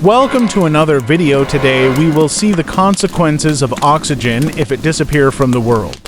Welcome to another video. Today we will see the consequences of oxygen if it disappears from the world.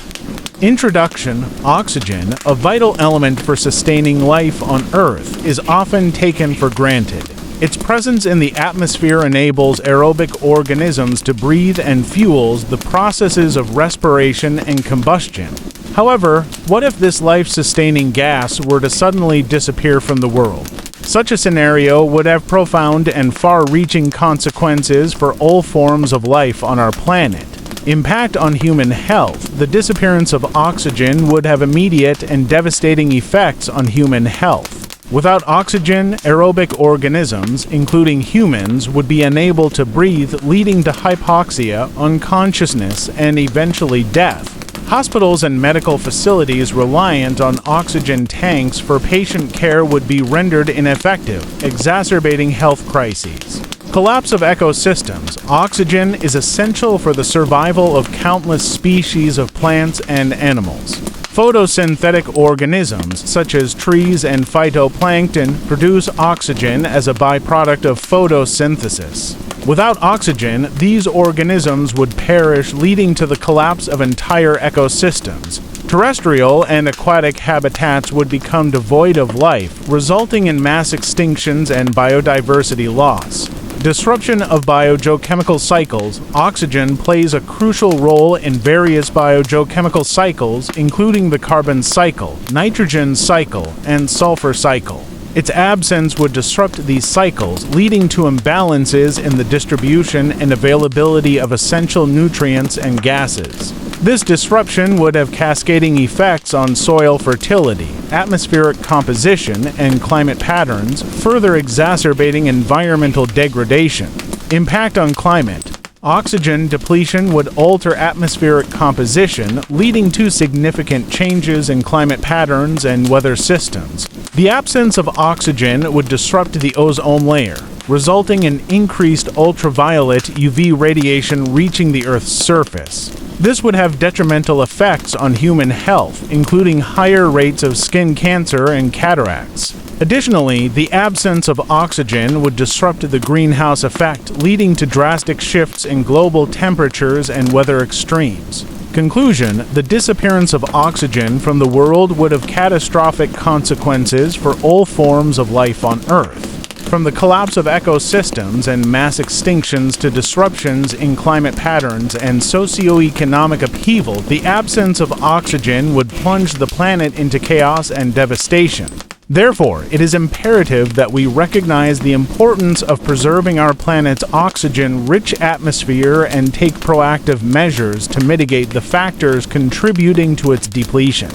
Introduction. Oxygen, a vital element for sustaining life on Earth, is often taken for granted. Its presence in the atmosphere enables aerobic organisms to breathe and fuels the processes of respiration and combustion. However, what if this life-sustaining gas were to suddenly disappear from the world? Such a scenario would have profound and far-reaching consequences for all forms of life on our planet. Impact on human health. The disappearance of oxygen would have immediate and devastating effects on human health. Without oxygen, aerobic organisms, including humans, would be unable to breathe, leading to hypoxia, unconsciousness, and eventually death. Hospitals and medical facilities reliant on oxygen tanks for patient care would be rendered ineffective, exacerbating health crises. Collapse of ecosystems. Oxygen is essential for the survival of countless species of plants and animals. Photosynthetic organisms, such as trees and phytoplankton, produce oxygen as a byproduct of photosynthesis. Without oxygen, these organisms would perish, leading to the collapse of entire ecosystems. Terrestrial and aquatic habitats would become devoid of life, resulting in mass extinctions and biodiversity loss. Disruption of biogeochemical cycles. Oxygen plays a crucial role in various biogeochemical cycles, including the carbon cycle, nitrogen cycle, and sulfur cycle. Its absence would disrupt these cycles, leading to imbalances in the distribution and availability of essential nutrients and gases. This disruption would have cascading effects on soil fertility, atmospheric composition, and climate patterns, further exacerbating environmental degradation. Impact on climate. Oxygen depletion would alter atmospheric composition, leading to significant changes in climate patterns and weather systems. The absence of oxygen would disrupt the ozone layer, resulting in increased ultraviolet UV radiation reaching the Earth's surface. This would have detrimental effects on human health, including higher rates of skin cancer and cataracts. Additionally, the absence of oxygen would disrupt the greenhouse effect, leading to drastic shifts in global temperatures and weather extremes. Conclusion. The disappearance of oxygen from the world would have catastrophic consequences for all forms of life on Earth. From the collapse of ecosystems and mass extinctions to disruptions in climate patterns and socioeconomic upheaval, the absence of oxygen would plunge the planet into chaos and devastation. Therefore, it is imperative that we recognize the importance of preserving our planet's oxygen-rich atmosphere and take proactive measures to mitigate the factors contributing to its depletion.